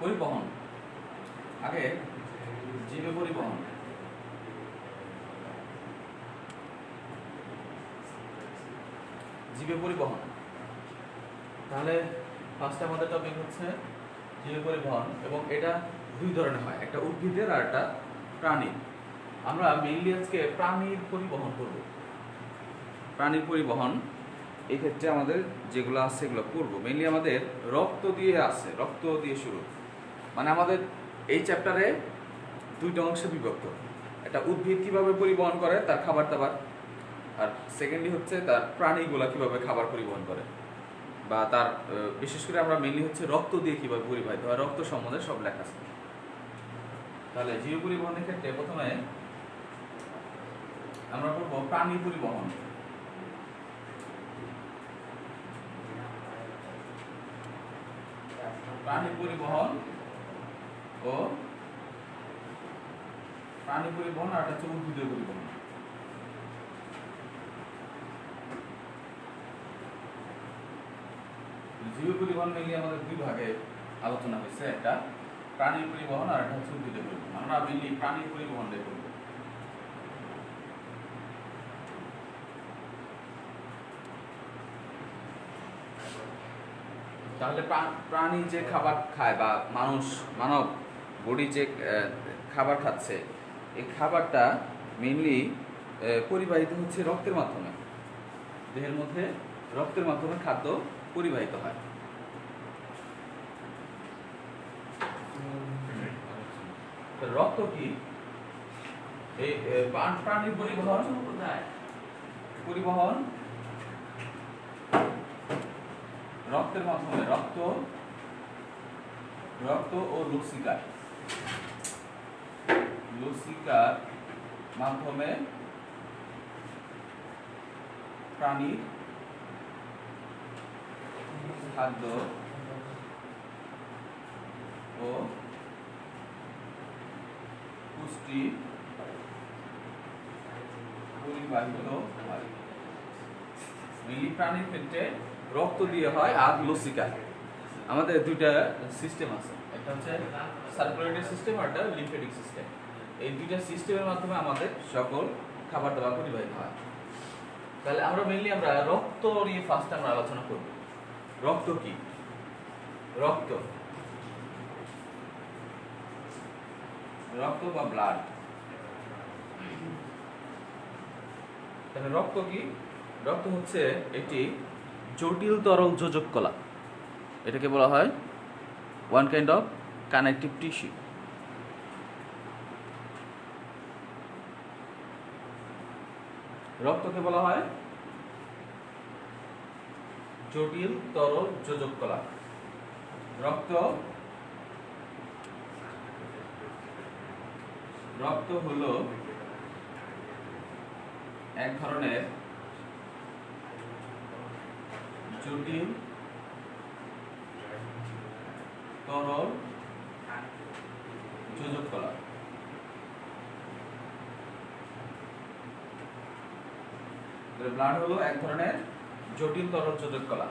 পরিবহন, আগে জীবে পরিবহন। জীবে পরিবহন, তাহলে ফার্স্ট আমাদের টপিক হচ্ছে জীবে পরিবহন, এবং এটা দুই ধরনের হয়, একটা উদ্ভিদের আর একটা প্রাণীর। আমরা মেইনলি আজকে প্রাণীর পরিবহন করব। প্রাণীর পরিবহন এই ক্ষেত্রে আমাদের যেগুলো আছে সেগুলো করব। মেইনলি আমাদের রক্ত দিয়ে আছে, রক্ত দিয়ে শুরু, মানে আমাদের এই চ্যাপ্টারে দুইটা অংশে বিভক্ত। একটা উদ্ভিদ কিভাবে পরিবহন করে তার খাবার দাবার, আর সেকেন্ডলি হচ্ছে তার প্রাণীগুলা কিভাবে খাবার পরিবহন করে, বা তার বিশেষ করে আমরা মেইনলি হচ্ছে রক্ত দিয়ে কিভাবে পরিবাহিত হয়, রক্ত সম্বন্ধে সব লেখা আছে। তাহলে জীব পরিবহনের ক্ষেত্রে প্রথমে আমরা করব প্রাণী পরিবহন। প্রাণী পরিবহন ও প্রাণী পরিবহন আর হচ্ছে উদ্ভিদের পরিবহন। জীব পরিবহন মিলে আমাদের দুই ভাগে আলোচনা হয়েছে, একটা প্রাণীর পরিবহন আর একটা হচ্ছে উদ্ভিদের পরিবহন। আমরা মেইনলি প্রাণীর পরিবহন দেখব। তাহলে প্রাণী যে খাবার খায় বা মানব বডি যে খাবার খাচ্ছে, এই খাবারটা মেইনলি পরিবাহিত হচ্ছে রক্তের মাধ্যমে। দেহের মধ্যে রক্তের মাধ্যমে খাদ্য পরিবাহিত হয়। রক্ত কি? এই প্রাণীর পরিবহন রক্তের মাধ্যমে, রক্ত ও লসিকার মাধ্যমে প্রাণীর খাদ্য ও পুষ্টি পরিবাহিত হয়। মেইনলি প্রাণীর ক্ষেত্রে রক্ত দিয়ে হয় আর লসিকা। আমাদের দুইটা সিস্টেম আছে, একটা হচ্ছে সার্কুলেটরি সিস্টেম আর একটা লিম্ফেটিক সিস্টেম। এই দুইটা সিস্টেমের মাধ্যমে আমাদের সকল খাবার দাবার পরিবাহিত হয়। তাহলে আমরা মেইনলি রক্ত নিয়ে ফার্স্ট আমরা আলোচনা করব। রক্ত কি? রক্ত বা ব্লাড। তাহলে রক্ত কি? রক্ত হচ্ছে একটি জটিল তরল যোজক কলা। এটাকে বলা হয় one kind of connective tissue. রক্তকে বলা হয় জটিল তরল যোজক কলা। রক্ত হলো এক ধরনের জটিল তরল যোজক কলা। ব্লাড হলো এক ধরনের জটিল তরল যোজক কলা।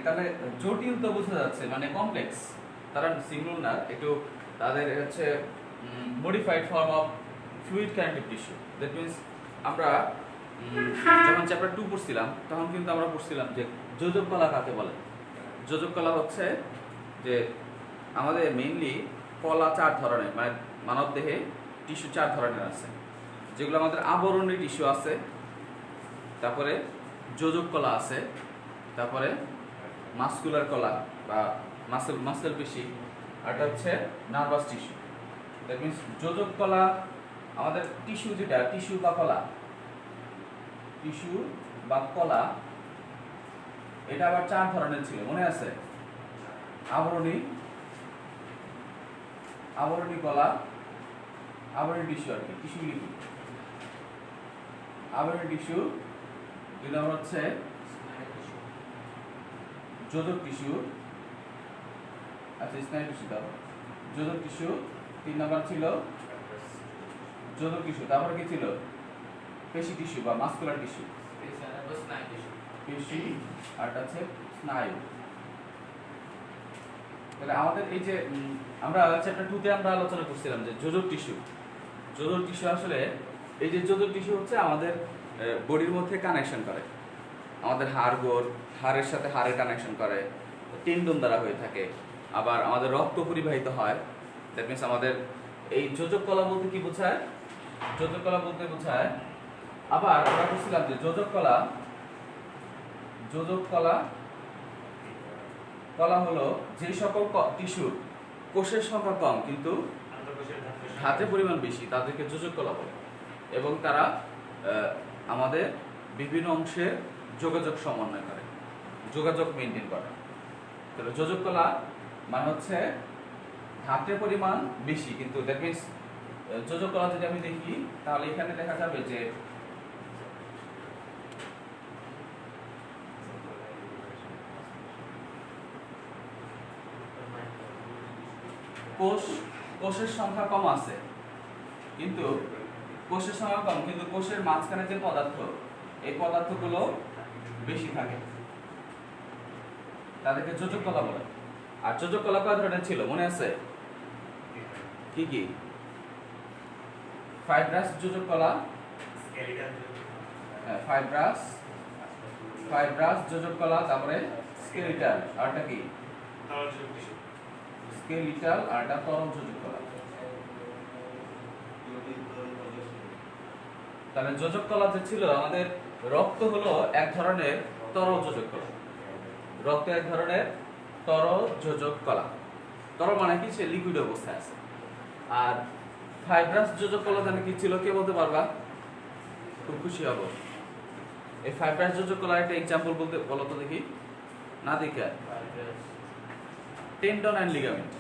তাহলে জটিল তো বোঝা যাচ্ছে, মানে কমপ্লেক্স। তারা সিঙ্গুলার না, একটু তাদের হচ্ছে modified form of fluid connective tissue. That means আমরা যখন চ্যাপ্টার 2 পড়ছিলাম তখন কিন্তু আমরা পড়ছিলাম যে যোজক কলা কাকে বলে। যোজক কলা হচ্ছে যে আমাদের মেইনলি কলা 4 ধরনের, মানে মানব দেহে টিস্যু 4 ধরনের আছে, যেগুলো আমাদের আবরণী টিস্যু আছে, তারপরে যোজক কলা আছে, তারপরে মাসকুলার কলা বা মাসেল পেশি, আর এটা হচ্ছে নার্ভাস টিস্যু। দ্যাট মিনস যোজক কলা আমাদের টিস্যু, যেটা টিস্যু বা কলা, এটা আবার 4 ধরনের ছিল, মনে আছে? আবরণী কলা, আবরণী টিস্যু, আর কি টিস্যু লিখি। আবরণী টিস্যু 2 নম্বর হচ্ছে যোজক টিস্যু, আচ্ছা স্নায়ু টিস্যু দাও। যোজক টিস্যু 3 নম্বর ছিল যোজক টিস্যু। তারপরে কি ছিল? পেশি টিস্যু বা মাসকুলার টিস্যু, পেশি, আর হচ্ছে স্নায়ু। তাহলে আমাদের এই যে আমরা চ্যাপ্টার 2 তে আমরা আলোচনা করছিলাম যে যোজক টিস্যু। যোজক টিস্যু আসলে এই যে যোজক টিস্যু হচ্ছে আমাদের বডির মধ্যে কানেকশন করে, আমাদের হাড়ের সাথে হাড়ের কানেকশন করে, টেন্ডন দ্বারা হয়ে থাকে, আবার আমাদের রক্ত পরিবাহিত হয়। দ্যাট মিনস আমাদের এই যোজক কলা বলতে কি বোঝায়? যোজক কলা বলতে বোঝায়, আবার আমরা বলছিলাম যে যোজক কলা হলো যে সকল টিস্যুর কোষের সংখ্যা কম কিন্তু ধাত্রের পরিমাণ বেশি তাদেরকে যোজক কলা বলে, এবং তারা আমাদের বিভিন্ন অংশের যোগাযোগ সমন্বয় করে, যোগাযোগ মেনটেন করে। তাহলে যোজক কলা মানে হচ্ছে ধাত্রের পরিমাণ বেশি কিন্তু, দ্যাট মিনস যোজক কলা যদি আমি দেখি তাহলে এখানে দেখা যাবে যে কোষের সংখ্যা কম আছে, কিন্তু কোষের সংখ্যা কম কিন্তু কোষের মাঝখানে যে পদার্থ, এই পদার্থগুলো বেশি থাকে, তাদেরকে যোজক কলা বলে। আর যোজক কলা কয় ধরনের ছিল মনে আছে? কি কি? ফাইব্রাস যোজক কলা, ফাইব্রাস যোজক কলা, তারপরে স্কেলিটাল, আরটা কি? স্কেলিটাল, আরটা তরল যোজক কলা। তাহলে যোজক কলা যে ছিল, আমাদের রক্ত হলো এক ধরনের তরল যোজক কলা। রক্ত এক ধরনের তরল যোজক কলা। তরল মানে কি? সে লিকুইড অবস্থায় আছে। আর ফাইব্রাস যোজক কলা জানে কি ছিল? কে বলতে পারবা? খুব খুশি হব। এই ফাইব্রাস যোজক কলার একটা এক্সাম্পল বলো তো দেখি। না দেখে টেন্ডন অ্যান্ড লিগামেন্ট।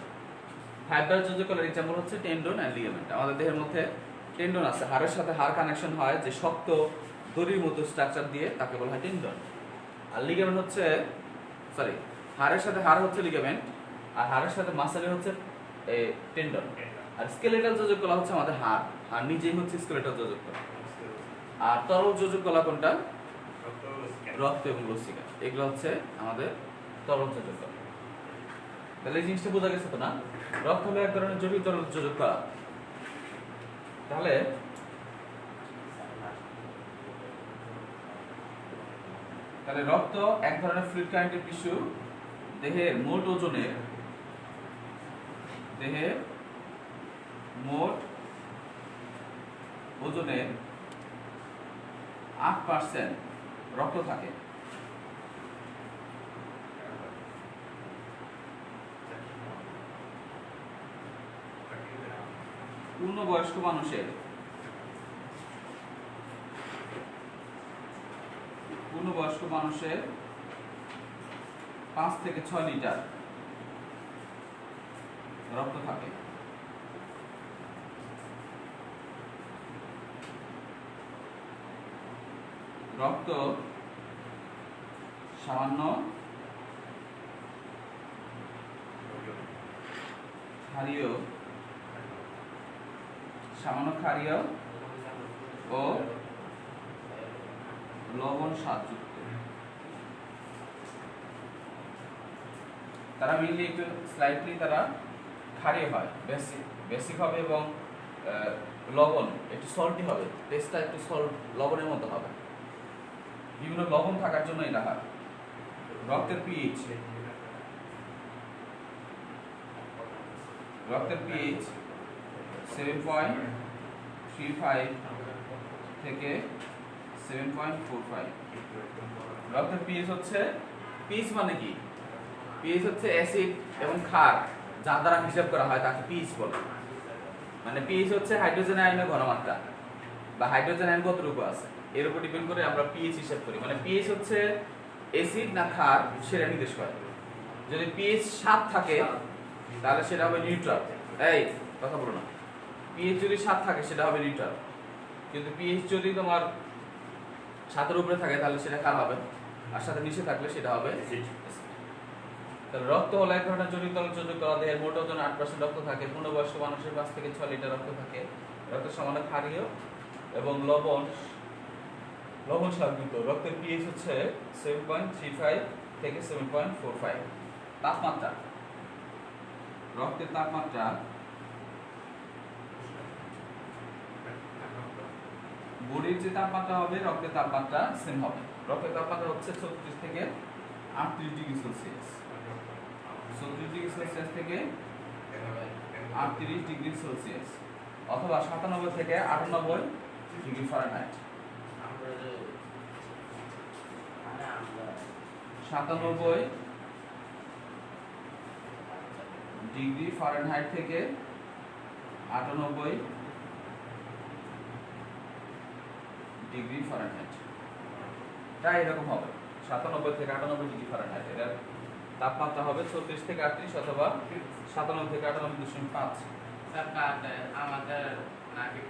ফাইব্রাস যোজক কলার এক্সাম্পল হচ্ছে টেন্ডন অ্যান্ড লিগামেন্ট। আমাদের দেহের মধ্যে টেন্ডন আছে, হাড়ের সাথে হাড় কানেকশন হয় যে শক্ত দড়ির মতো স্ট্রাকচার দিয়ে, তাকে বলা হয় টেন্ডন। আর লিগামেন্ট হচ্ছে হাড়ের সাথে হাড় হচ্ছে লিগামেন্ট, আর হাড়ের সাথে মাসেল হচ্ছে টেন্ডন। আর স্কেলেটাল যোজক কলা হচ্ছে আমাদের হাড় নিজেই হচ্ছে স্কেলেটাল যোজক কলা। আর তরল যোজক কলা কোনটা? রক্ত এবং লসিকা, এগুলো হচ্ছে আমাদের তরল যোজক কলা। তাহলে এই জিনিসটা বোঝা গেছে তো না? রক্ত হলো এক ধরনের জটিল তরল যোজক কলা। তাহলে রক্ত এক ধরনের ফ্লুইড কানেক্টেড টিস্যু। দেহের মোট ওজনের 8% রক্ত থাকে। পূর্ণবয়স্ক মানুষের 5 থেকে 6 লিটার রক্ত থাকে। রক্ত সামান্য ক্ষারীয় ও লবণ স্বাদযুক্ত। তারা মেইনলি একটু স্লাইটলি তারা ক্ষারীয় হয়, বেসিক হবে, এবং লবণ একটু সল্টি হবে, টেস্টটা একটু লবণের মতো হবে। বিভিন্ন লবণ থাকার জন্য এটা হয়। রক্তের পিএইচ 7.35 থেকে 7.45। রক্তের পিএইচ হচ্ছে, পিএইচ মানে কি? পিএইচ হচ্ছে অ্যাসিড এবং ক্ষার যার দ্বারা হিসাব করা হয় তাকে পিএইচ বলে। মানে পিএইচ হচ্ছে হাইড্রোজেন আয়নের ঘনমাত্রা বা হাইড্রোজেন আয়ন কতটুকু আছে এর উপর ডিপেন্ড করে আমরা পিএইচ হিসাব করি। মানে পিএইচ হচ্ছে অ্যাসিড না ক্ষার সেটা নির্দেশ করে। যদি পিএইচ 7 থাকে তাহলে সেটা হবে নিউট্রাল। এই কথা বলো না। পিএইচ যদি 7 থাকে সেটা হবে নিউট্রাল, কিন্তু পিএইচ যদি তোমার 7 এর উপরে থাকে তাহলে সেটা ক্ষার হবে, আর সাথে নিচে থাকলে সেটা হবে অ্যাসিড। তাহলে রক্ত হলো এক ধরনের জটিল তরল যোজক কলা। দেহের মোট ওজন 8% রক্ত থাকে। পূর্ণবয়স্ক মানুষের 5 থেকে 6 লিটার রক্ত থাকে। রক্ত সামান্য ক্ষারীয় এবং লবণ স্বাদযুক্ত। রক্তের পিএইচ হচ্ছে 7.35 থেকে 7.45। তাপমাত্রা রক্তের তাপমাত্রা বডির যে তাপমাত্রা হবে রক্তের তাপমাত্রা সেম হবে। রক্তের তাপমাত্রা হচ্ছে 36 থেকে 38 ডিগ্রি সেলসিয়াস, 36 ডিগ্রি সেলসিয়াস থেকে 38 ডিগ্রি সেলসিয়াস, অথবা 97 থেকে 98 ডিগ্রি ফারেনহাইট। 97 ডিগ্রি ফারেনহাইট থেকে 98 ডিগ্রি ফারেনহাইট, তাই এরকম হবে 97 থেকে 98 ডিগ্রি ফারেনহাইট। এর তাপমাত্রা হবে 36 থেকে 38 অথবা 97 থেকে 98.5। আমাদের নাকি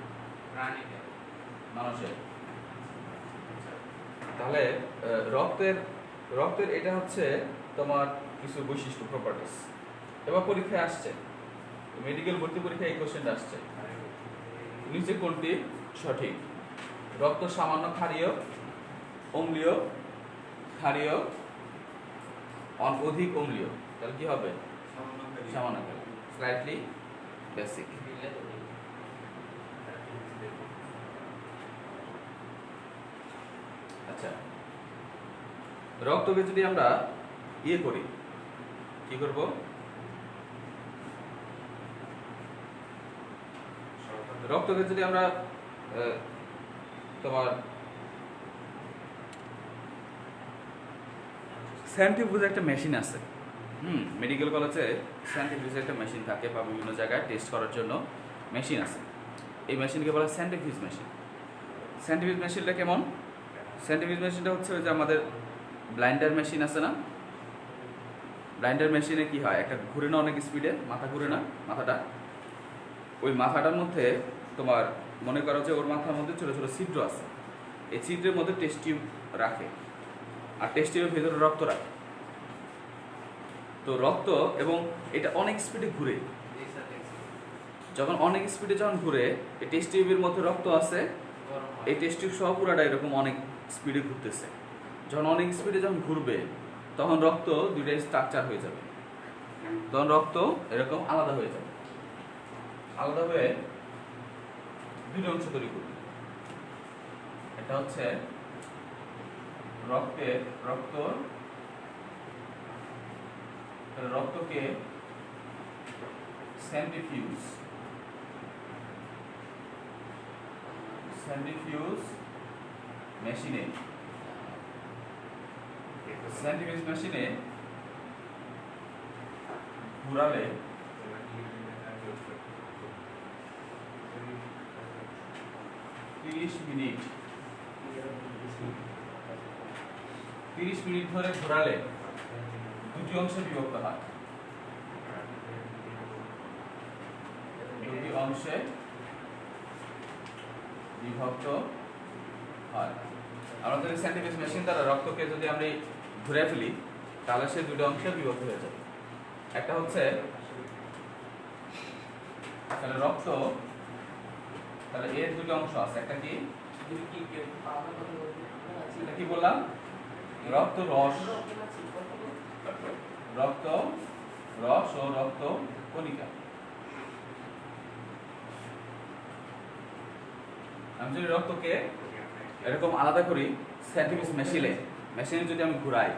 প্রাণীদের মানুষের। তাহলে রক্তের এটা হচ্ছে তোমার কিছু বৈশিষ্ট্য, প্রপার্টিস। এবার পরীক্ষায় আসছে, মেডিকেল ভর্তি পরীক্ষায় এই কোশ্চেনটা আসছে, নিচে কোনটি সঠিক? রক্ত সামান্য ক্ষারীয়, অম্লীয়, ক্ষারীয়, অধিক অম্লীয়, তাহলে কি হবে? সামান্য ক্ষারীয়, স্লাইটলি বেসিক। আচ্ছা, রক্তকে যদি আমরা ইয়ে করি, কি করব? রক্তকে যদি আমরা তোমার সেন্ট্রিফিউজ একটা মেশিন আছে, মেডিকেল কলেজে সেন্ট্রিফিউজ একটা মেশিন থাকে, বা বিভিন্ন জায়গায় টেস্ট করার জন্য মেশিন আছে। এই মেশিনকে বলা হয় সেন্ট্রিফিউজ মেশিন। সেন্ট্রিফিউজ মেশিনটা কেমন? সেন্ট্রিফিউজ মেশিনটা হচ্ছে যে আমাদের ব্লাইন্ডার মেশিন আছে না, ব্লাইন্ডার মেশিনে কি হয়, একটা ঘুরে না অনেক স্পিডে, মাথা ঘুরে না মাথাটা, ওই মাথাটার মধ্যে তোমার মনে করো যে ওর মাথার মধ্যে ছোটো ছোটো ছিদ্র আছে, এই ছিদ্রের মধ্যে টেস্ট টিউব রাখে, আর টেস্ট টিউবের ভেতরে রক্ত রাখে। তো রক্ত, এবং এটা অনেক স্পিডে ঘুরে, যখন অনেক স্পিডে যখন ঘুরে, এই টেস্ট টিউবের মধ্যে রক্ত আছে, এই টেস্ট টিউব সহ পুরাটা এরকম অনেক স্পিডে ঘুরতেছে। যখন অনেক স্পিডে যখন ঘুরবে, তখন রক্ত দুইটাই স্ট্রাকচার হয়ে যাবে, তখন রক্ত এরকম আলাদা হয়ে যাবে, আলাদা হয়ে দুটো অংশ তৈরি করবে। এটা হচ্ছে রক্তকে সেন্ট্রিফিউজ মেশিনে ঘুরালে 30 মিনিট ধরে ঘোরালে দুটি অংশে বিভক্ত হয়, দুটি অংশে বিভক্ত হয়। আমাদের সেন্ট্রিফিউজ মেশিন দ্বারা রক্তকে যদি আমরা ঘুরে ফেলি, তাহলে সে দুটো অংশে বিভক্ত হয়ে যাবে। একটা হচ্ছে তাহলে রক্ত, তাহলে এর দুটো অংশ আছে, একটা কি কি বললাম, রক্ত রস ও রক্ত কণিকা। আমি যদি রক্তকে এরকম আলাদা করি সেন্ট্রিফিউজ মেশিনে যদি আমি ঘুরাই,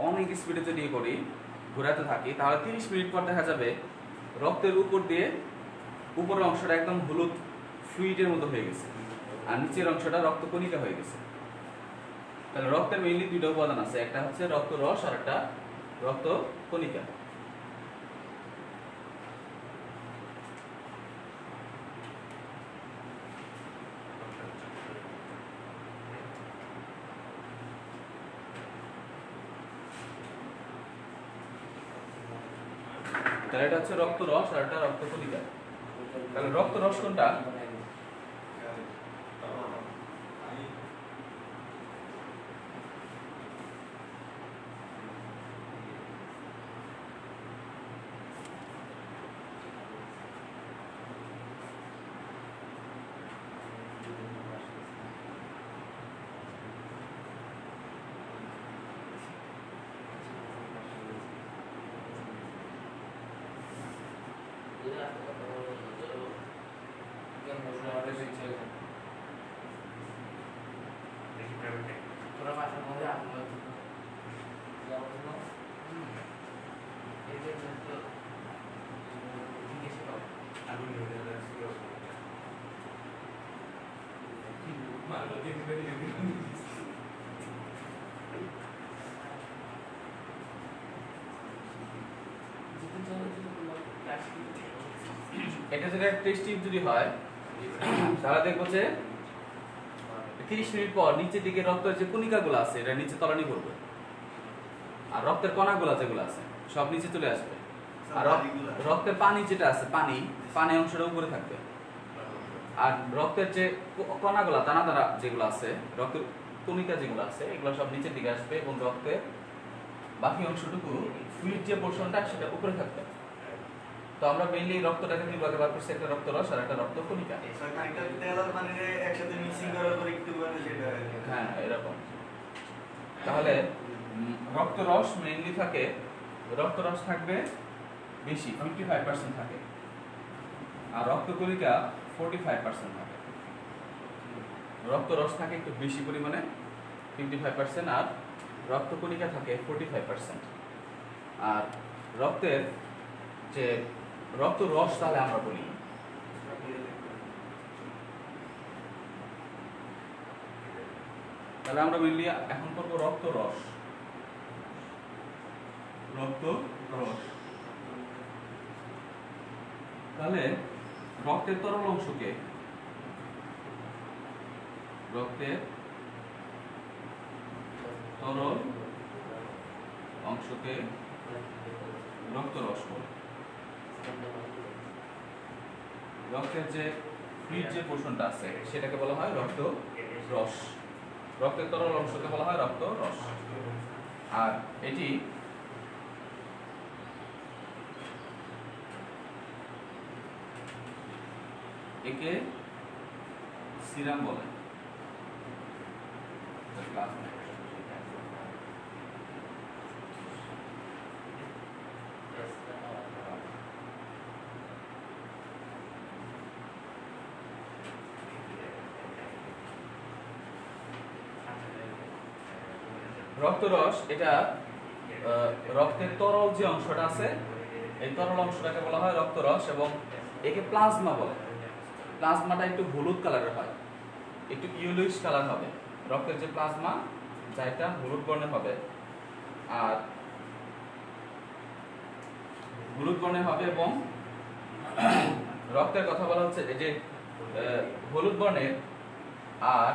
অনেক স্পিডে যদি করি, ঘুরাতে থাকি, তাহলে 30 মিনিট পর দেখা যাবে রক্তের উপর দিয়ে উপরের অংশটা একদম হলুদ ফ্লুইডের মতো হয়ে গেছে, আর নিচের অংশটা রক্ত কণিকা হয়ে গেছে। তাহলে রক্তের মেইনলি দুইটা উপাদান আছে, একটা হচ্ছে রক্ত রস আর একটা রক্ত কণিকা। তাহলে এটা হচ্ছে রক্ত রস আর এটা রক্ত কণিকা। তাহলে রক্ত রস কোনটা? তোরা বাসার মধ্যে আগুন এই যে তো জিজ্ঞেস করো এটা যেটা টেস্ট টিউব যদি হয় তাহলে দেখবো যে 30 মিনিট পর নিচের দিকে রক্তের যে কণিকাগুলো আছে এটা নিচে তলানি করবে, আর রক্তের কণাগুলো যেগুলো আছে সব নিচে চলে আসবে, আর রক্তের পানি যেটা আছে পানি পানি অংশটা উপরে থাকবে, আর রক্তের যে কণাগুলো দানা দানা যেগুলো আছে রক্তের কণিকা যেগুলো আছে এগুলো সব নিচের দিকে আসবে এবং রক্তের বাকি অংশটুকু ফ্লুইড যে পোর্শনটা সেটা উপরে থাকবে। তো আমরা মেইনলি রক্তটাকে দুই ভাগে ভাগ করছি, একটা রক্ত রস আর একটা রক্ত কণিকা। হ্যাঁ এরকম। তাহলে রক্ত রস মেইনলি থাকে, রক্ত রস থাকবে বেশি 55% থাকে, আর রক্ত কণিকা 45% থাকে। রক্ত রস থাকে একটু বেশি পরিমাণে 55% আর রক্ত কণিকা থাকে 45%। আর রক্তের যে রক্ত রস তাহলে আমরা বলি তাহলে আমরা মেনলি এখন করবো রক্ত রস। রক্ত রস তাহলে রক্তের তরল অংশকে রক্তের তরল অংশকে রক্ত রস বলে। রক্তের যে ফ্লুইড যে পোর্শনটা আছে সেটাকে বলা হয় রক্ত রস, রক্তের তরল অংশকে বলা হয় রক্ত রস। আর এটি একে সিরাম বলে। রক্তরস এটা রক্তের তরল যে অংশটা আছে এই তরল অংশটাকে বলা হয় রক্তরস এবং একে প্লাজমা বলে। প্লাজমাটা একটু হলুদ কালারের হয়, একটু ইয়েলোইশ কালার হবে। রক্তের যে প্লাজমা যা এটা হলুদ বর্ণের হবে, আর হলুদ বর্ণের হবে এবং রক্তের কথা বলা হচ্ছে এই যে হলুদ বর্ণের, আর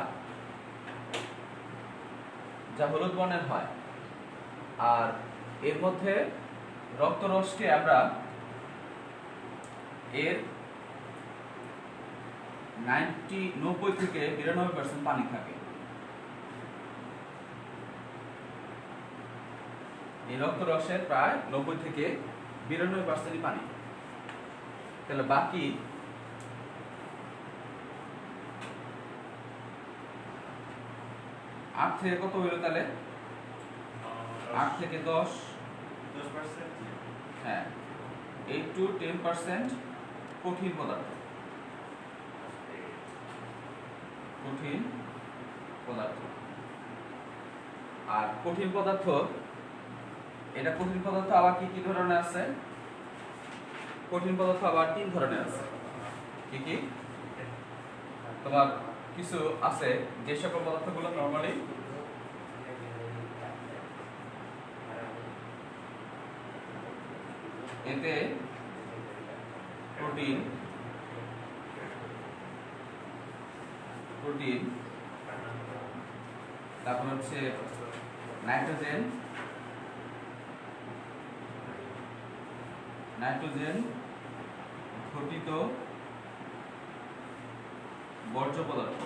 যা হলুদ বর্ণের হয়, আর এর মধ্যে রক্তরসকে আমরা এর 90 থেকে 92% পানি থাকে। এই রক্তরসের প্রায় 90 থেকে 92% পানি। তাহলে বাকি 8 থেকে কত হইল তাহলে 8 থেকে 10, হ্যাঁ 8 to 10% কঠিন পদার্থ। কঠিন পদার্থ আর কঠিন পদার্থ এটা কঠিন পদার্থ আবার কি কি ধরনের আছে? কঠিন পদার্থ আবার 3 ধরনের আছে। কি কি? তোমার কিছু আছে যে সকল পদার্থগুলো নরমালি এতে প্রোটিন প্রোটিন তারপর হচ্ছে নাইট্রোজেন ঘটিত বর্জ্য পদার্থ।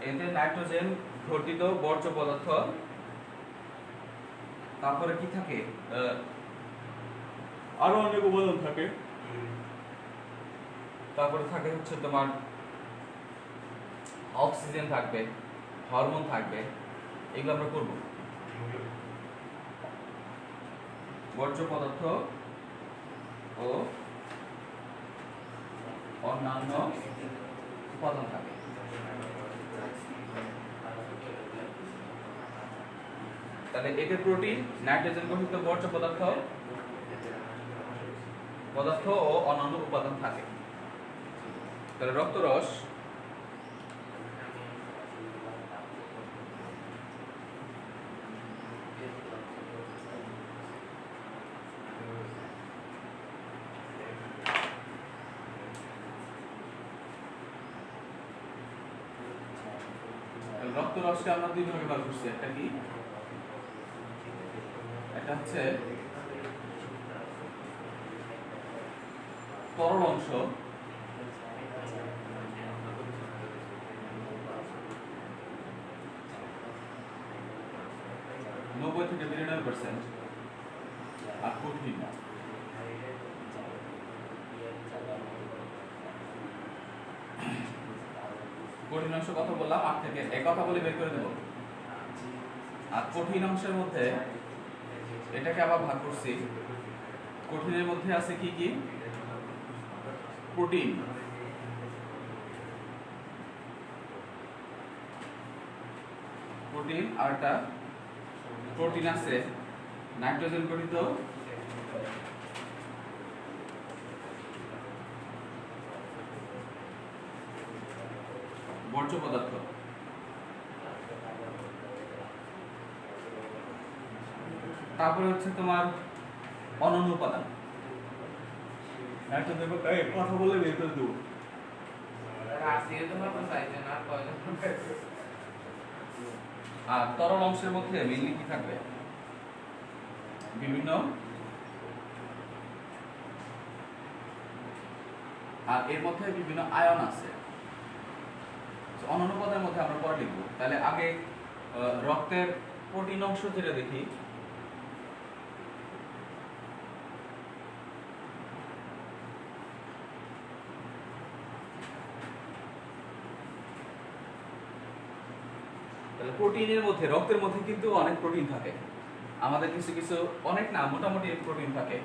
এতে নাইট্রোজেন ঘটিত বর্জ্য পদার্থ, তারপরে কি থাকে আরো অনেক উপাদান থাকে। তারপরে থাকে হচ্ছে তোমার অক্সিজেন থাকবে, হরমোন থাকবে, এগুলো আমরা করব। বর্জ্য পদার্থ ও অন্যান্য উপাদান থাকে। তাহলে এতে প্রোটিন, নাইট্রোজেন গঠিত বর্জ্য পদার্থ ও অন্যান্য উপাদান থাকে। তাহলে রক্তরস রক্তরসকে আমরা দুই ভাগে ভাগ করছি। একটা কি, একটা হচ্ছে তরল অংশ, নব্বই থেকে 99%, আর কঠিন। কঠিন অংশ কথা বললাম 8 থেকে, এই কথা বলে বের করে দেব। আর কঠিন অংশের মধ্যে এটাকে আবার ভাগ করছি। কঠিনের মধ্যে আছে কি কি? প্রোটিন, আর একটা প্রোটিন আছে নাইট্রোজেন গঠিত বর্জ্য পদার্থ। তারপরে হচ্ছে তোমার অনন্য উপাদান। কথা বলে বের করে দেবো। আর তরল অংশের মধ্যে মেইনলি কি থাকবে? বিভিন্ন, আর এর মধ্যে বিভিন্ন আয়ন আছে। অনন্য উপাদানের মধ্যে আমরা পরে লিখবো। তাহলে আগে রক্তের প্রোটিন অংশ যেটা দেখি, প্রোটিনের মধ্যে, রক্তের মধ্যে কিন্তু অনেক প্রোটিন থাকে। আমাদের কিছু কিছু, অনেক না, মোটামুটি প্রোটিন থাকে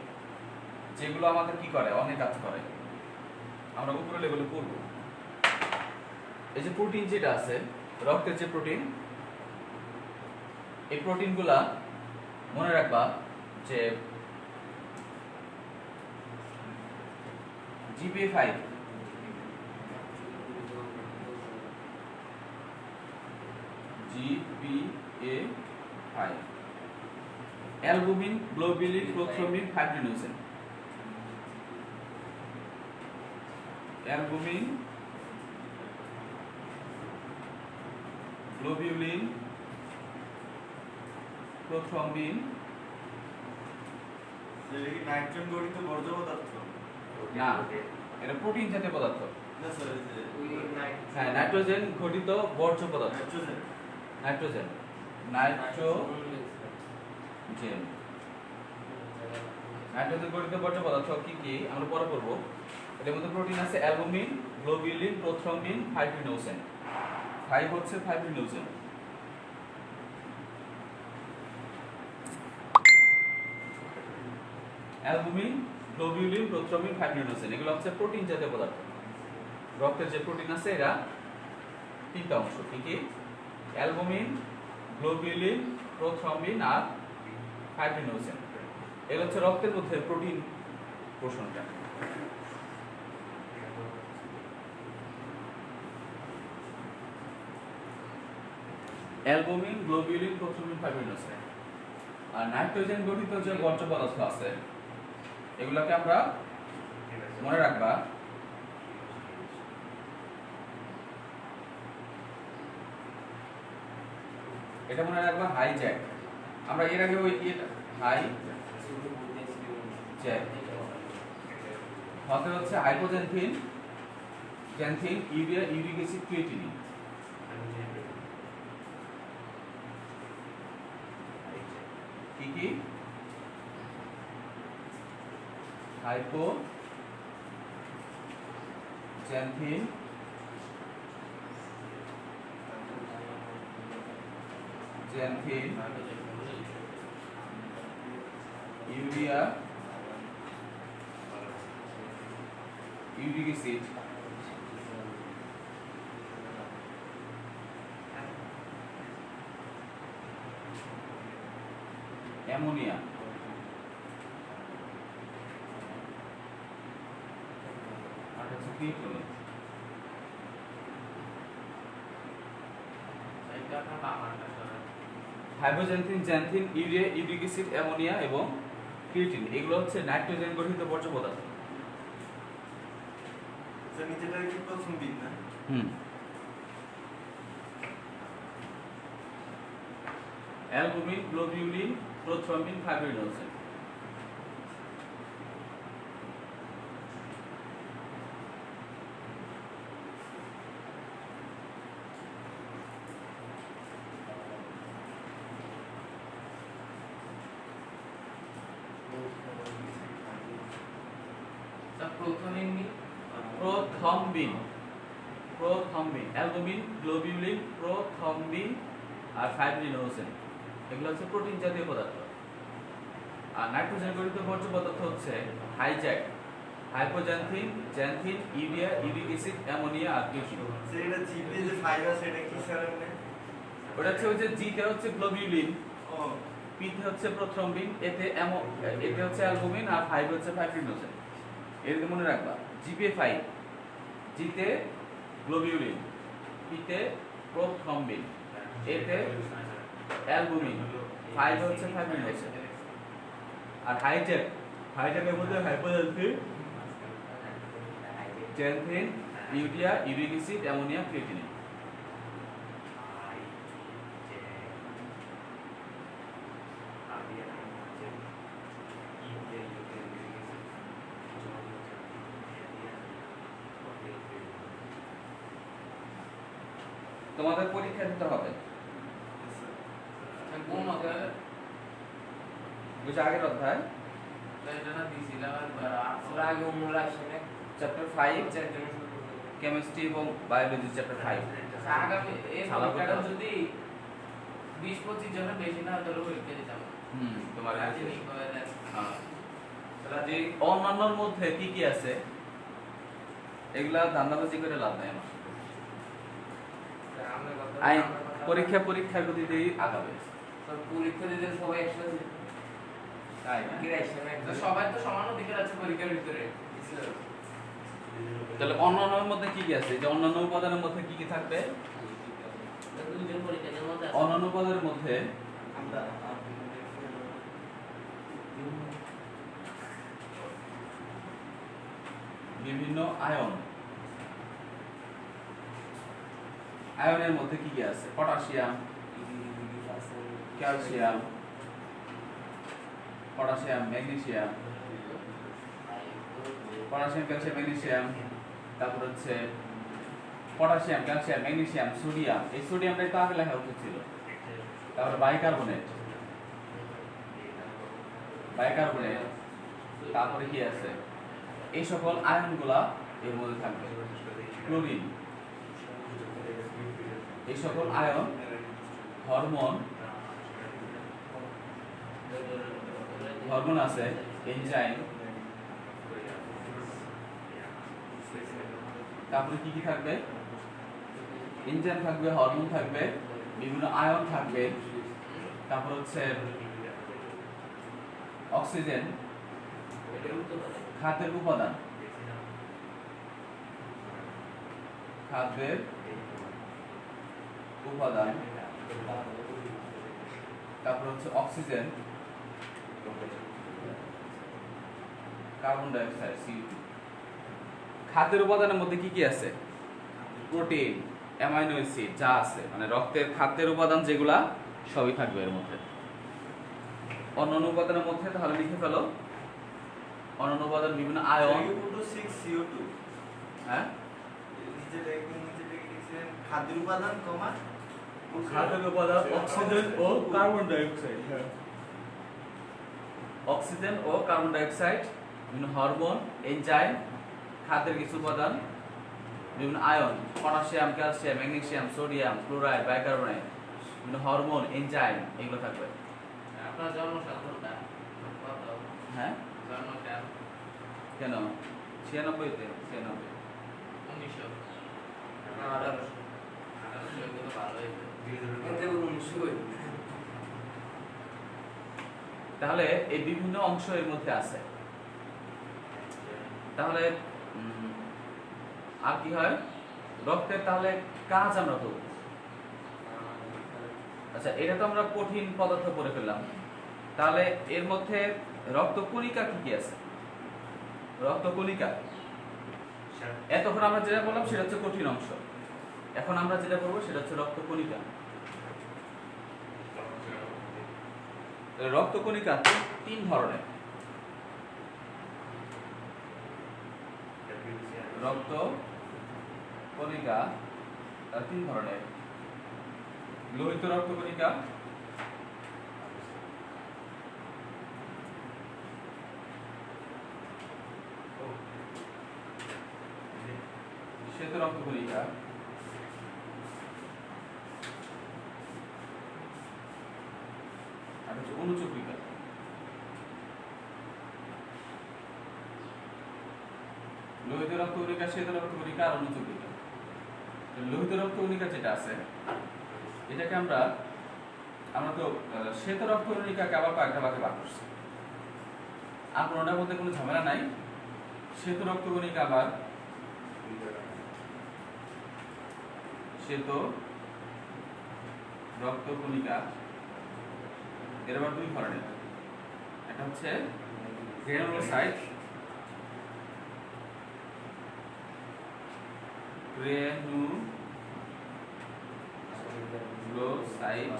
যেগুলো আমাদের কি করে, অনেক কাজ করে। আমরা উপরে লেভেলে পড়ব। এই যে প্রোটিন যেটা আছে, রক্তের যে প্রোটিন, এই প্রোটিনগুলা মনে রাখবা যে GPA5, albumin, globulin, prothrombin, fibrinogen. Albumin, globulin, prothrombin. এটা কি নাইট্রোজেন গঠিত বর্জ্য পদার্থ? না, এটা প্রোটিন জাতীয় পদার্থ। না স্যার, হ্যাঁ, নাইট্রোজেন ঘটিত বর্জ্য পদার্থ। নাইট্রোজেন গঠিত বর্জ্য পদার্থ কি কি আমরা পরে করব। এর মধ্যে প্রোটিন আছে অ্যালবুমিন, গ্লোবিউলিন, প্রোথ্রম্বিন, ফাইব্রিনোজেন। 5 হচ্ছে fibrinogen. Albumin, globulin, prothrombin, fibrinogen, এগুলো হচ্ছে প্রোটিন জাতীয় পদার্থ। রক্তের যে প্রোটিন আছে এরা তিনটা অংশ। কি কি? অ্যালবুমিন, গ্লোবিউলিন, প্রোথ্রম্বিন আর ফাইব্রিনোজেন। এগুলো হচ্ছে রক্তের মধ্যে প্রোটিন পোর্শনটা। Albumin, globulin, prothrombin, fibrinogen. আর নাইট্রোজেন গঠিত যে বর্জ্য পদার্থ আছে এগুলোকে আমরা মনে রাখবা এটা মনে রাখবা হাই জ্যাক। আমরা এর আগে ওই হাই জ্যাক হতে হচ্ছে hypoxanthine, xanthine, urea, uric acid, creatinine. কি কি? Hypo, xanthine, urea, uric acid, ammonia, আর হচ্ছে ক্রিয়েটিনিন। এটা আপনার বাংলাটা সরাই। Hypoxanthine, xanthine, urea, uric acid, ammonia এবং ক্রিয়েটিন, এগুলো হচ্ছে নাইট্রোজেন গঠিত বর্জ্য পদার্থ। স্যার নিচেটা কি প্রথম দিন না? Albumin, globulin, prothrombin, fibrinogen. Sir প্রোথোনিন নি prothrombin, prothrombin, albumin, globulin, prothrombin আর ফাইব্রিনোজেন, এগুলো হচ্ছে প্রোটিন জাতীয় পদার্থ। আর নাইট্রোজেন গঠিত বর্জ্য পদার্থ হচ্ছে hijack, hypoxanthine, xanthine, urea, uric acid, ammonia আর ক্রিয়েটিন। স্যার এটা জিপে যে ফাইবার সেটা কি স্যার এমনি? ওটা হচ্ছে ওই যে জিতে হচ্ছে গ্লোবিউলিন, ও পিতে হচ্ছে প্রোথ্রম্বিন, এতে হচ্ছে অ্যালবুমিন আর ফাইভ হচ্ছে ফাইব্রিনোজেন। এরকম মনে রাখবা, জিপে 5, জিতে গ্লোবিউলিন, পিতে প্রোথ্রম্বিন, এতে অ্যালবুমিন, 5 হচ্ছে ফাইব্রিনোজেন। আর হাইজ্যাকের মধ্যে hypoxanthine, xanthine, urea, uric acid, ammonia, creatinine. তোমাদের পরীক্ষা দিতে হবে, কোন মতে বুঝে আগের অধ্যায় এটা না দিছিলাম আর আসলে আগে অন্য আসলে চ্যাপ্টার 5 কেমিস্ট্রি এবং বায়োলজি চ্যাপ্টার 5। আগামী এই শালা পরীক্ষাটা করতে হবে। যদি 20-25 জনের বেশি না হলে পরীক্ষা দিতাম তোমার রাজি নেই করে দেন যে অন্যান্যর মধ্যে কি কি আছে এগুলা ধান্দাবাজি করে লাভ নাই আমার। আইন পরীক্ষার গতিতেই আগাবে। পরীক্ষা দিতে সবাই একসাথে তাই না? তো সবাই তো সমান অধিকার আছে পরীক্ষার ভিতরে তাহলে অন্যান্যর মধ্যে কি কি আছে, যে অন্যান্য উপাদানের মধ্যে কি কি থাকবে? দুজন পরীক্ষার মধ্যে অন্যান্য উপাদানের মধ্যে আমরা বিভিন্ন আয়ন, আয়নের মধ্যে কি কি আছে? Potassium, calcium, potassium, magnesium, potassium, calcium, magnesium, তারপর হচ্ছে পটাশিয়াম, ক্যালসিয়াম, ম্যাগনেসিয়াম, সোডিয়াম। এই সোডিয়ামটাই তো আগে লেখা উচিত ছিল। তারপর বাইকার্বনেট, বাইকার্বনেট, তারপরে কি আছে? এই সকল আয়নগুলা এর মধ্যে থাকবে। ক্লোরিন, এই সকল আয়ন হরমোন, হরমোন আছে, এনজাইম, তারপরে কি কি থাকবে? এনজাইম থাকবে, হরমোন থাকবে, বিভিন্ন আয়ন থাকবে, তারপর হচ্ছে অক্সিজেন, খাদ্যের উপাদান, খাদ্যের উপাদান, তারপর হচ্ছে oxygen, carbon die oxide, CO2। খাদ্যের উপাদানের মধ্যে কি কি আছে? প্রোটিন, অ্যামাইনো অ্যাসিড যা আছে, মানে রক্তের খাদ্যের উপাদান যেগুলা সবই থাকবে এর মধ্যে। অন্যান্য উপাদানের মধ্যে তাহলে লিখে ফেলো, অন্যান্য উপাদান বিভিন্ন আয়ন। CO2 হ্যাঁ, নিচেটা লিখছেন খাদ্যের উপাদান কমা খাদ্যের উপাদান অক্সিজেন ও কার্বন ডাই অক্সাইড। হ্যাঁ, অক্সিজেন ও কার্বন ডাই অক্সাইড, বিভিন্ন হরমোন, এনজাইম, খাদ্যের কিছু উপাদান, বিভিন্ন ion, potassium, calcium, magnesium, sodium, chloride, bicarbonate, বিভিন্ন হরমোন, এনজাইম, এগুলো থাকবে। আপনার জন্মসাধারণটা কেন 96-তে 96 1900 না 1800 এগুলো তো ভালো হয়েছে তাহলে এই বিভিন্ন অংশ এর মধ্যে আছে। তাহলে আর কি হয় রক্তের তাহলে কাজ আমরা করব। আচ্ছা এটা তো আমরা কঠিন পদার্থ পড়ে ফেললাম, তাহলে এর মধ্যে রক্তকণিকা কি কি আছে? রক্তকণিকা এতক্ষণ আমরা যেটা বললাম সেটা হচ্ছে কঠিন অংশ, এখন আমরা যেটা করবো সেটা হচ্ছে রক্তকণিকা। রক্তকণিকা তিন ধরনের। রক্তকণিকা তিন ধরনের। লোহিত রক্তকণিকা, শ্বেত রক্তকণিকা, আর হচ্ছে অনুচক্রিকা। লোহিত রক্তকণিকা, শ্বেত রক্তকণিকা আর অনুচক্রিকা। লোহিত রক্তকণিকা যেটা আছে এটাকে আমরা তো শ্বেত রক্তকণিকাকে আবার কয়েকটা ভাগে ভাগ করছি, আর কোনোটার মধ্যে কোনো ঝামেলা নাই। শ্বেত রক্তকণিকা আবার শ্বেত রক্তকণিকা এর আবার দুই ধরনের। একটা হচ্ছে গ্রানুলোসাইট, গ্রানুলোসাইট,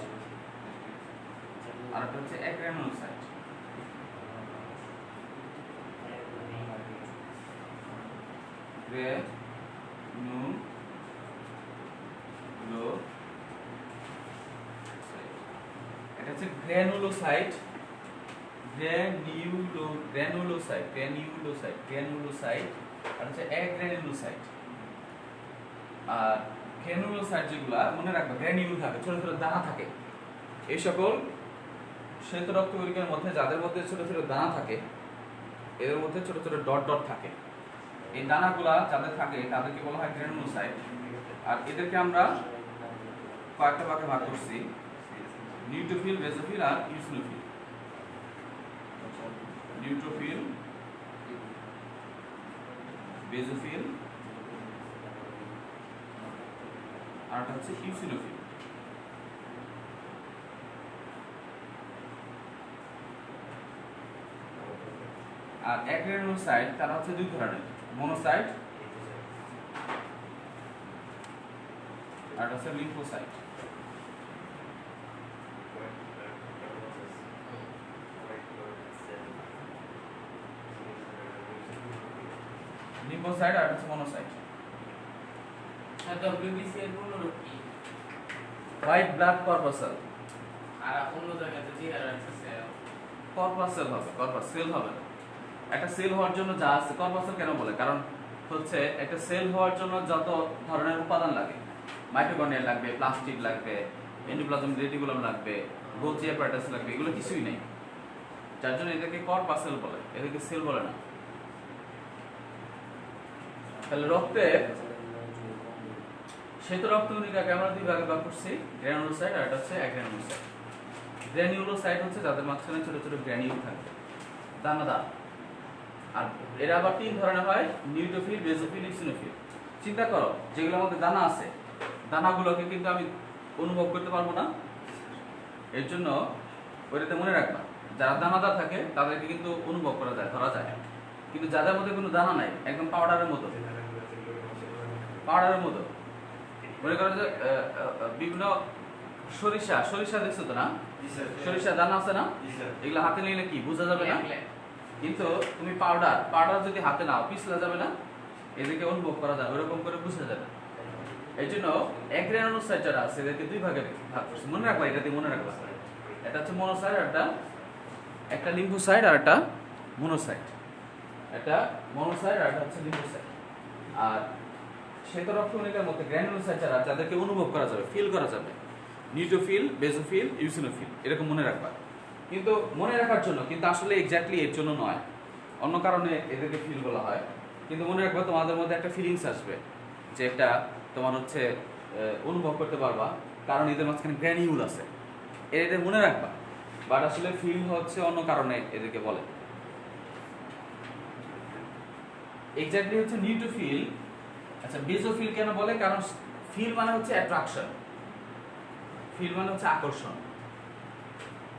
আর একটা হচ্ছে অ্যাগ্রানুলোসাইট। এটা হচ্ছে গ্রানুলোসাইট, গ্রানুলোসাইট আর হচ্ছে অ্যাগ্রানুলোসাইট। আর গ্রানুলোসাইট যেগুলা মনে রাখবে গ্রানিউল থাকে, ছোট ছোট দানা থাকে। এই সকল শ্বেত রক্তকণিকার মধ্যে যাদের মধ্যে ছোট ছোট দানা থাকে এদের মধ্যে ছোট ছোট ডট ডট থাকে। এই দানাগুলা যাদের থাকে তাদেরকে বলা হয় গ্রানুলোসাইট। আর এদেরকে আমরা কয়েকটা ভাগে ভাগ করছি, নিউট্রোফিল, বেসোফিল আর ইউসিনোফিল। নিউট্রোফিল, বেসোফিল আর একটা হচ্ছে ইউসিনোফিল। আর অ্যাগ্রানুলোসাইট তারা হচ্ছে দুই ধরনের, মনোসাইট আর হচ্ছে লিম্ফোসাইট। লিম্ফোসাইট আর হচ্ছে মনোসাইট। আর ডব্লিউবিসি এর পূর্ণরূপ কি? White blood corpuscle. আর অন্য জায়গাতে জিআর আছে সেল। কর্পাসেল হবে, কর্পাসেল হবে না। একটা সেল হওয়ার জন্য যা আছে, কর্পাসেল কেন বলে? কারণ হচ্ছে একটা সেল হওয়ার জন্য যত ধরনের উপাদান লাগে, মাইটোকন্ড্রিয়া লাগবে, প্লাস্টিড লাগবে, এন্ডোপ্লাজম রেটিকুলাম লাগবে, গোলজি অ্যাপারেটাস লাগবে, এগুলো কিছুই নেই, যার জন্য এদেরকে কর্পাসেল বলে, এদেরকে সেল বলে না। তাহলে রক্তে শ্বেত রক্তকণিকাকে আমরা দুই ভাগে ভাগ করছি, গ্রানুলোসাইট আর এটা হচ্ছে অ্যাগ্রানুলোসাইট। গ্রানুলোসাইট হচ্ছে যাদের মাঝখানে ছোট ছোট গ্র্যানিউল থাকে, দানাদার। আর এরা আবার তিন ধরনের হয়, নিউট্রোফিল, বেসোফিল, ইউসিনোফিল। চিন্তা করো যেগুলোর মধ্যে দানা আছে, দানাগুলোকে কিন্তু আমি অনুভব করতে পারবো না, এর জন্য ওইটাতে মনে রাখবা যারা দানাদার থাকে তাদেরকে কিন্তু অনুভব করা যায়, ধরা যায়। কিন্তু যাদের মধ্যে কোনো দানা নাই, একদম পাউডারের মতো, পাউডারের মতো মনে করো যে বিভিন্ন সরিষা দেখছো তো না, সরিষা দানা আছে না, এগুলো হাতে নিলে কি বোঝা যাবে না, কিন্তু তুমি পাউডার যদি হাতে নাও পিছলা যাবে না, এদেরকে অনুভব করা যায়, ওরকম করে বুঝা যাবে। এই জন্য অ্যাগ্রানুলোসাইট যারা আছে এদেরকে দুই ভাগে ভাগ করছে, মনে রাখবা, এটাতে মনে রাখবা। এটা হচ্ছে মনোসাইট আর একটা লিম্ফোসাইট আর একটা মনোসাইট। এটা মনোসাইট আর এটা হচ্ছে লিম্ফোসাইট। আর শ্বেত রক্তকণিকার মধ্যে গ্রানুলোসাইট যারা, যাদেরকে অনুভব করা যাবে, ফিল করা যাবে, নিউট্রোফিল, বেসোফিল, ইউসিনোফিল, এরকম মনে রাখবা। কিন্তু মনে রাখার জন্য, কিন্তু আসলে এক্স্যাক্টলি এর জন্য নয়। অন্য কারণে এদেরকে ফিল বলা হয়। কিন্তু মনে রাখবা তোমাদের মধ্যে একটা ফিলিংস আসবে, যে একটা তোমার হচ্ছে অনুভব করতে পারবা, কারণ এদের মাঝখানে গ্র্যানিউল আছে, এদের মনে রাখবা। বাট আসলে ফিল হচ্ছে অন্য কারণে এদেরকে বলে। এক্স্যাক্টলি হচ্ছে নিউট্রোফিল। আচ্ছা, বেজোফিল কেন বলে? কারণ ফিল মানে হচ্ছে অ্যাট্রাকশন, ফিল মানে হচ্ছে আকর্ষণ।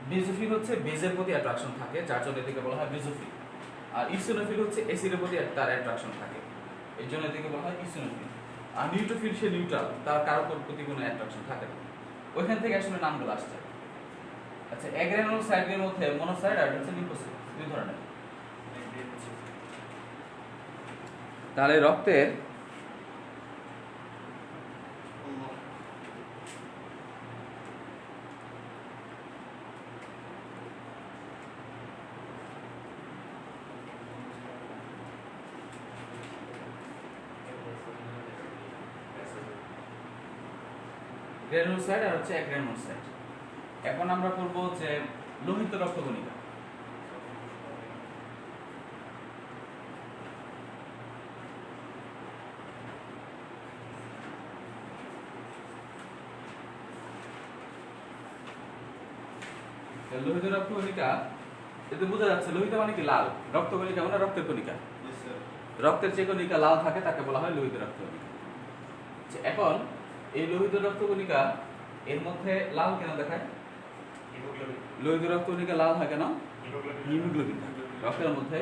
বেজোফিল হচ্ছে বেজের প্রতি অ্যাট্রাকশন থাকে, যার জন্য এদেরকে বলা হয় বেজোফিল। আর ইসিনোফিল হচ্ছে অ্যাসিডের প্রতি তার অ্যাট্রাকশন থাকে, এই জন্য এদেরকে বলা হয় ইসিনোফিল। আর নিউট্রোফিল সে নিউট্রাল, তার কারো প্রতি কোনো অ্যাট্রাকশন থাকে না। ওইখান থেকে আসলে নামগুলো আসছে। আচ্ছা, অ্যাগ্রানুলোসাইটের মধ্যে মনোসাইট আর হচ্ছে লিম্ফোসাইট, দুই ধরনের। তাহলে রক্তের গ্রানুলোসাইট আর হচ্ছে অ্যাগ্রানুলোসাইট। এখন আমরা করব যে লোহিত রক্তকণিকা। লোহিত রক্তকণিকা, এতে বোঝা যাচ্ছে লোহিত মানে কি লাল, রক্তকণিকা মানে রক্তের কণিকা। রক্তের যে কণিকা লাল থাকে তাকে বলা হয় লোহিত রক্তকণিকা। এখন এই লোহিত রক্তকণিকা এর মধ্যে লাল কেন দেখায়? লোহিত রক্তকণিকা লাল হয় কেন? হিমোগ্লোবিন থাকে রক্তের মধ্যে,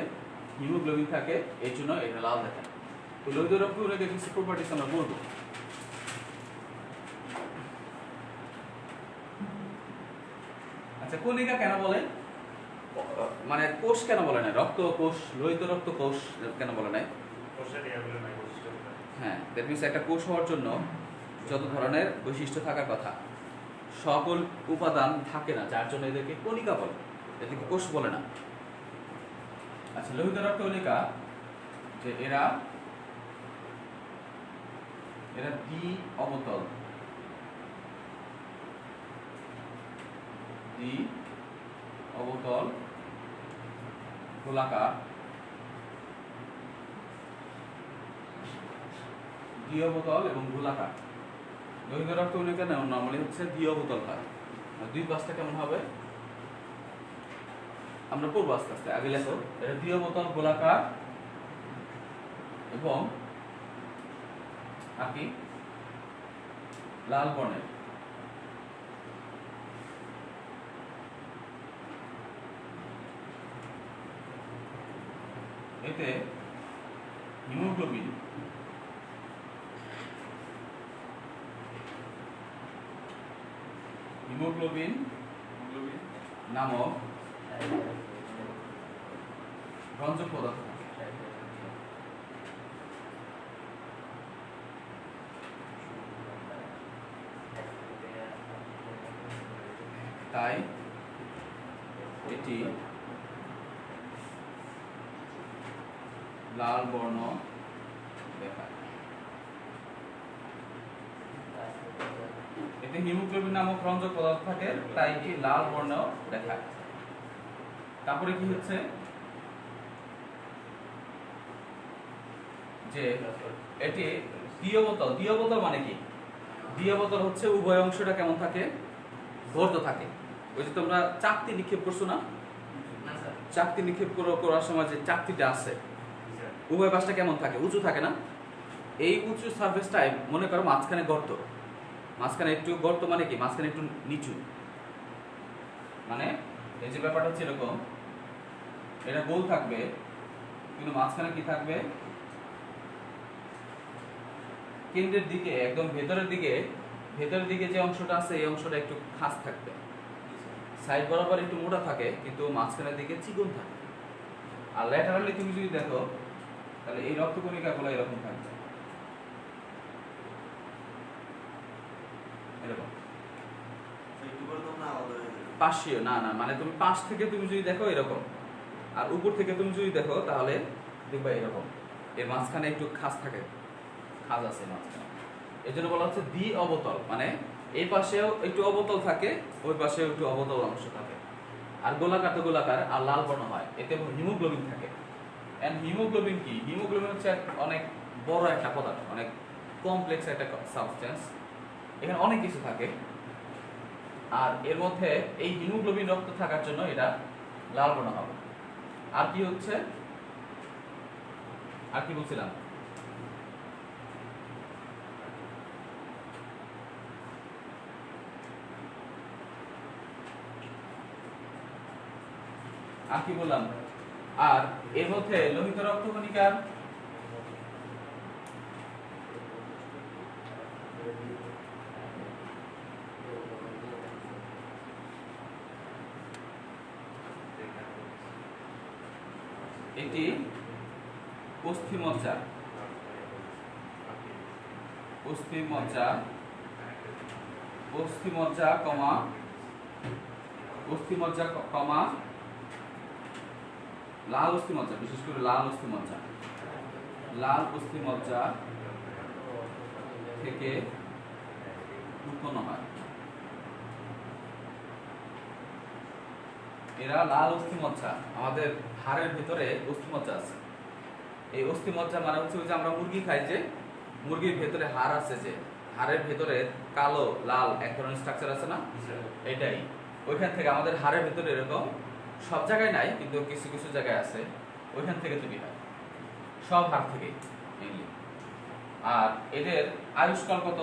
হিমোগ্লোবিন থাকে, এই জন্য এটা লাল দেখায়। তো লোহিত রক্তকণিকা কিছু প্রপার্টিস আমরা বলবো। আচ্ছা, কণিকা কেন বলে, মানে কোষ কেন বলে না? রক্ত কোষ, লোহিত রক্ত কোষ কেন বলে নাই? হ্যাঁ, দ্যাট মিনস একটা কোষ হওয়ার জন্য যত ধরনের বৈশিষ্ট্য থাকার কথা সকল উপাদান থাকে না, যার জন্য এদেরকে কণিকা বলে, এদেরকে কোষ বলে না। আচ্ছা, লোহিত রক্তকণিকা যে এরা দ্বি অবতল, দ্বি অবতল গোলাকার, দ্বি অবতল এবং গোলাকার। লোহিত রক্তকণিকা নরমালি হচ্ছে দ্বি অবতল হয়। দুই পাশটা কেমন হবে আমরা পড়বো আস্তে আস্তে, আগে লেখো। এটা দ্বি অবতল গোলাকার এবং আর কি লাল বর্ণের। এতে হিমোগ্লোবিন নামক রঞ্জক পদার্থ থাকে। তাই এটি লাল বর্ণ দেখায়। এতে হিমোগ্লোবিন নামক রঞ্জক পদার্থ থাকে, তাই এটি লাল বর্ণ দেখায়। তারপরে কি হচ্ছে যে এটি দ্বি অবতল। দ্বি অবতল মানে কি? দ্বি অবতল হচ্ছে উভয় অংশটা কেমন থাকে? বদ্ধ থাকে। ওই যে তোমরা চাকতি নিক্ষেপ করছো না, চাকতি নিক্ষেপ করার সময় যে চাকতিটা আছে উভয় পাশটা কেমন থাকে? উঁচু থাকে না? এই উঁচু সারফেসটাই মনে করো মাঝখানে গর্ত, মাঝখানে একটু গর্ত মানে কি? মাঝখানে একটু নিচু, মানে এই যে ব্যাপারটা হচ্ছে এরকম, এটা গোল থাকবে কিন্তু মাঝখানে কি থাকবে? কেন্দ্রের দিকে একদম ভেতরের দিকে যে অংশটা আছে এই অংশটা একটু খাস থাকবে, সাইড বরাবর একটু মোটা থাকে কিন্তু মাঝখানের দিকে চিকন থাকে। আর ল্যাটারালি তুমি যদি দেখো তাহলে এই রক্তকণিকাগুলো এরকম থাকবে, এরকম পাশীয় না, মানে তুমি পাশ থেকে তুমি যদি দেখো এরকম, আর উপর থেকে তুমি যদি দেখো তাহলে দেখবা এরকম, এর মাঝখানে একটু খাস থাকে, খাজ আছে মাঝখানে। এই জন্য বলা হচ্ছে দ্বি অবতল, মানে এই পাশেও একটু অবতল থাকে, ওই পাশেও একটু অবতল অংশ থাকে। আর গোলাকার তো গোলাকার আর লাল বর্ণ হয়, এতে হিমোগ্লোবিন থাকে। এন্ড হিমোগ্লোবিন কি? হিমোগ্লোবিন হচ্ছে অনেক বড় একটা পদার্থ, অনেক কমপ্লেক্স একটা সাবস্টেন্স। এখানে অনেক কিছু থাকে, আর এর মধ্যে এই হিমোগ্লোবিন রক্ত থাকার জন্য এটা লাল বর্ণ হবে। আর কি হচ্ছে, আর কি বলছিলাম? আর কি বললাম? আর এর মধ্যে লোহিত রক্তকণিকার এটি অস্থিমজ্জা, অস্থিমজ্জা, অস্থিমজ্জা কমা অস্থিমজ্জা কমা লাল অস্থিমজ্জা, বিশেষ করে লাল অস্থিমজ্জা, লাল অস্থিমজ্জা থেকে উৎপন্ন হয়। এরা লাল অস্থিমজ্জা, আমাদের হাড়ের ভিতরে অস্থিমজ্জা আছে। এই অস্থিমজ্জা মানে হচ্ছে ওই যে আমরা মুরগি খাই, যে মুরগির ভেতরে হাড় আছে, যে হাড়ের ভেতরে কালো লাল এক ধরনের স্ট্রাকচার আছে না, এটাই। ওইখান থেকে আমাদের হাড়ের ভিতরে এরকম, সব জায়গায় নাই কিন্তু কিছু কিছু জায়গায় আছে, ওইখান থেকে তৈরি হয়, সব হাড় থেকে মেইনলি। আর এদের আয়ুষ্কাল কত?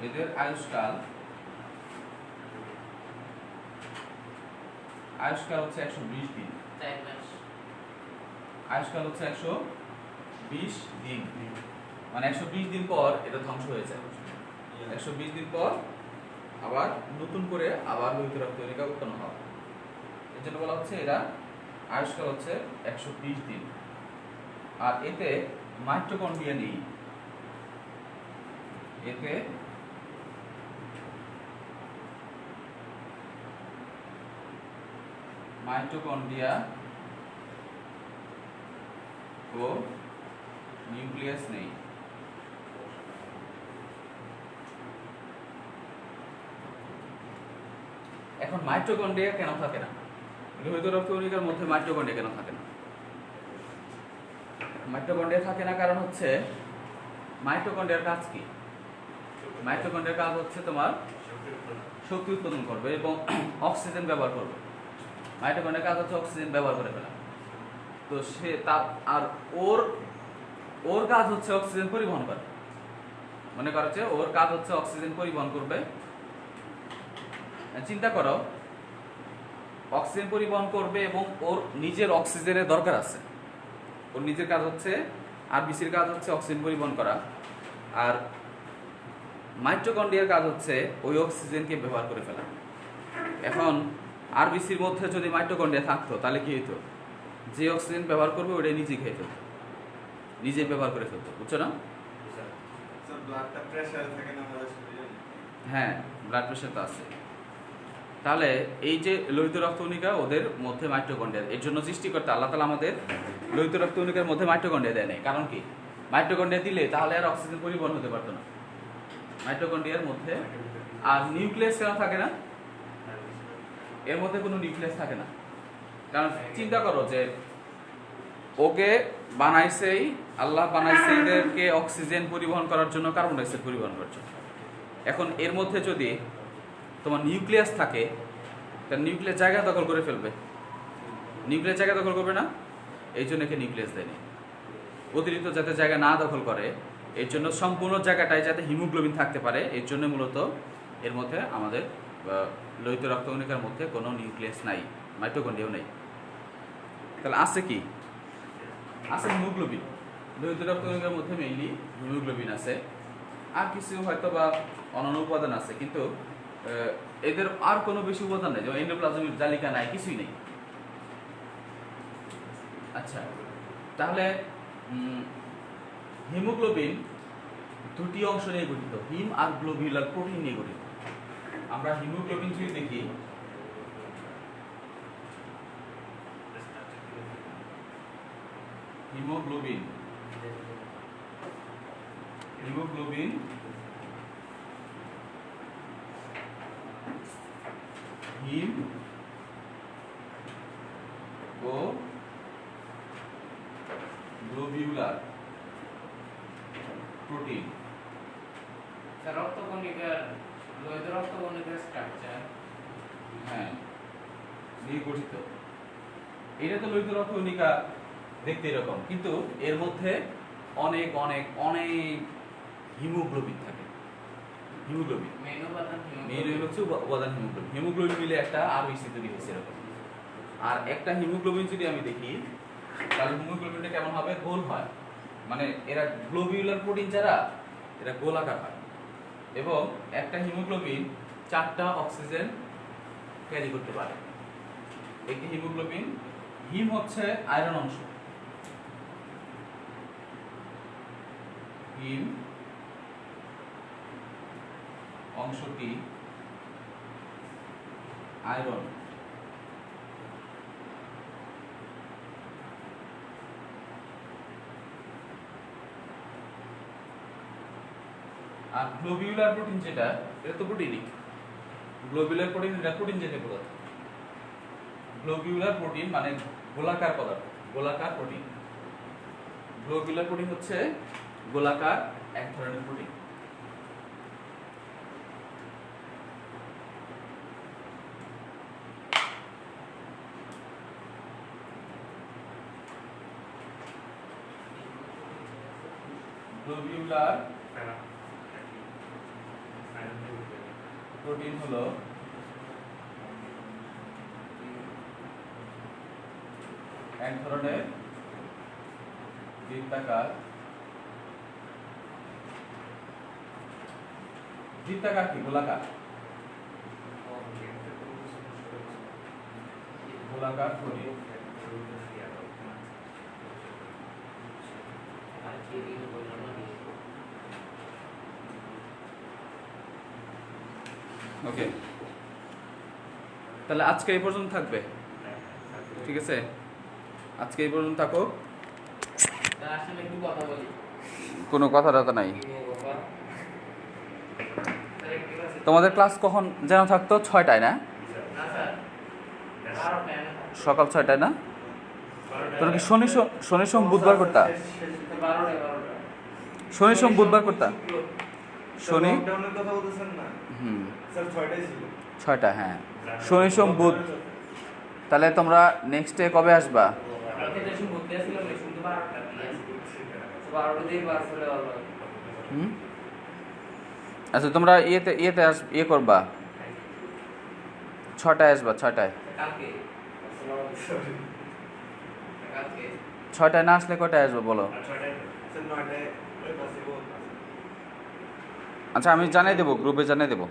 এদের আয়ুষ্কাল হচ্ছে 120 দিন। 4 মাস। আয়ুষ্কাল হচ্ছে 120 দিন, মানে 120 দিন পর এটা ধ্বংস হয়ে যায়। 120 দিন পর আবার নতুন করে আবার লোহিত রক্তকণিকা উৎপন্ন হয়। এর জন্য বলা হচ্ছে এরা আয়ুষ্কাল হচ্ছে 120 দিন। আর এতে মাইটোকন্ড্রিয়া নেই, এতে মাইটোকন্ড্রিয়া ও নিউক্লিয়াস নেই। এখন মাইটোকন্ড্রিয়া কেন থাকে না? লোহিত রক্তকণিকার মধ্যে মাইটোকন্ড্রিয়া কেন থাকে না? মাইটোকন্ড্রিয়া থাকে না কারণ হচ্ছে মাইটোকন্ড্রিয়ার কাজ কি? মাইটোকন্ড্রিয়ার কাজ হচ্ছে তোমার শক্তি উৎপাদন করবে এবং অক্সিজেন ব্যবহার করবে। মাইটোকন্ড্রিয়ার কাজ হচ্ছে অক্সিজেন ব্যবহার করে ফেলা। তো সে তার আর ওর কাজ হচ্ছে অক্সিজেন পরিবহন করা। মনে করো যে ওর কাজ হচ্ছে অক্সিজেন পরিবহন করবে। চিন্তা করো, অক্সিজেন পরিবহন করবে এবং ওর নিজের অক্সিজেনের দরকার আছে। ওর নিজের কাজ হচ্ছে, আরবিসির কাজ হচ্ছে অক্সিজেন পরিবহন করা, আর মাইটোকন্ড্রিয়ার কাজ হচ্ছে ওই অক্সিজেনকে ব্যবহার করে ফেলা। এখন আরবিসির মধ্যে যদি মাইটোকন্ড্রিয়া থাকতো তাহলে কি হতো? যে অক্সিজেন ব্যবহার করবে ওটাই নিজে খেয়ে ফেলতো, নিজে ব্যবহার করে ফেলতো, বুঝছো না? ব্লাডটা প্রেসার থাকে না আমাদের শরীরে। হ্যাঁ, ব্লাড প্রেশার তো আছে। তাহলে এই যে লোহিত রক্তকণিকা, ওদের মধ্যে মাইটোকন্ড্রিয়া, এর জন্য সৃষ্টিকর্তা আল্লাহ তাআলা আমাদের লোহিত রক্তকণিকার মধ্যে মাইটোকন্ড্রিয়া দেয় নাই। কারণ কি? মাইটোকন্ড্রিয়া দিলে তাহলে আর অক্সিজেন পরিবহন হতে পারতো না মাইটোকন্ড্রিয়ার মধ্যে। আর নিউক্লিয়াস কেন থাকে না? এর মধ্যে কোনো নিউক্লিয়াস থাকে না, কারণ চিন্তা করো যে ওকে বানাইছেই আল্লাহ, বানাইছে এদেরকে অক্সিজেন পরিবহন করার জন্য, কার্বন ডাই অক্সাইড পরিবহন করার জন্য। এখন এর মধ্যে যদি তোমার নিউক্লিয়াস থাকে, তার নিউক্লিয়াস জায়গা দখল করে ফেলবে, নিউক্লিয়াস জায়গা দখল করবে না, এই জন্য একে নিউক্লিয়াস দেয়নি। অতিরিক্ত যাতে জায়গা না দখল করে, এর জন্য সম্পূর্ণ জায়গাটায় যাতে হিমোগ্লোবিন থাকতে পারে, এর জন্য মূলত এর মধ্যে আমাদের লোহিত রক্তকণিকার মধ্যে কোনো নিউক্লিয়াস নাই, মাইটোকন্ড্রিয়াও নেই। তাহলে আছে কি? আছে হিমোগ্লোবিন। লোহিত রক্তকণিকার মধ্যে মেইনলি হিমোগ্লোবিন আছে, আর কিছু হয়তো বা অন্যান্য উপাদান আছে, কিন্তু এদের আর কোনো বেশি উপাদান নেই, যেমন এন্ডোপ্লাজমিক জালিকা নাই, কিছুই নেই। আচ্ছা, তাহলে হিমোগ্লোবিন দুটি অংশ নিয়ে গঠিত, হিম আর গ্লোবিউলার প্রোটিন নিয়ে গঠিত। আমরা হিমোগ্লোবিন যদি দেখি, হিমোগ্লোবিন হিম ও গ্লোবিউলার প্রোটিন। স্যার রক্তকণিকার লোহিত রক্তকণিকার স্ট্রাকচার হ্যাঁ, নিয়ে গঠিত। এটা তো লোহিত রক্তকণিকা দেখতে এরকম, কিন্তু এর মধ্যে অনেক অনেক অনেক হিমোগ্লোবিন থাকে। হিমোগ্লোবিন মেন উপাদান মেইন হচ্ছে উপাদান হিমোগ্লোবিন। হিমোগ্লোবিন মিলে একটা আরবিসি তৈরি হয়েছে এরকম। আর একটা হিমোগ্লোবিন যদি আমি দেখি, তাহলে হিমোগ্লোবিনটা কেমন হবে? গোল হয়। মানে এরা গ্লোবিউলার প্রোটিন যারা, এরা গোলাকার হয়। এবং একটা হিমোগ্লোবিন 4টা অক্সিজেন ক্যারি করতে পারে। একটি হিমোগ্লোবিন, হিম হচ্ছে আয়রন অংশ, হিম অংশটি আয়রন। আর গ্লোবিউলার প্রোটিন যেটা, এটা তো প্রোটিনই। গ্লোবিউলার প্রোটিন এটা প্রোটিন জাতীয় পদার্থ। গ্লোবিউলার প্রোটিন মানে গোলাকার পদার্থ, গোলাকার প্রোটিন। গ্লোবিউলার প্রোটিন হচ্ছে গোলাকার এক ধরনের প্রোটিন। গ্লোবিউলার প্রোটিন হলো এক ধরনের বৃত্তাকার কি গোলাকার, গোলাকার প্রোটিন। ওকে, তাহলে আজকে এই পর্যন্ত থাকবে, ঠিক আছে? আজকে এই পর্যন্ত থাকো। স্যার আসলে একটু কথা বলি। কোনো কথা টথা নাই। স্যার একটু আছে তোমাদের ক্লাস কখন যেন থাকতো? 6টায় না? না স্যার 12টায় না সকাল 6টায় না? তোমরা কি শনি সোম বুধবার করতা? 12টায় শনি সোম বুধবার করতা? শনি লকডাউনের কথা বলতেছেন না স্যার 6টায় ছিল 6টা, হ্যাঁ। শনি সোম বুধ। তাহলে তোমরা নেক্সট ডে কবে আসবা? কালকে দেশে ভর্তি ছিল না শুনতে 12টা দিয়ে 12টা দিয়ে বাস চলে গেল। আচ্ছা, তোমরা ইয়ে করবা, 6টায় আসবা। 6টায় কালকে কালকে 6টায় না আসলে কয়টায় আসবো বলো? স্যার 9টায় পসিবল। আচ্ছা, আমি জানাই দেবো, গ্রুপে জানাই দেবো।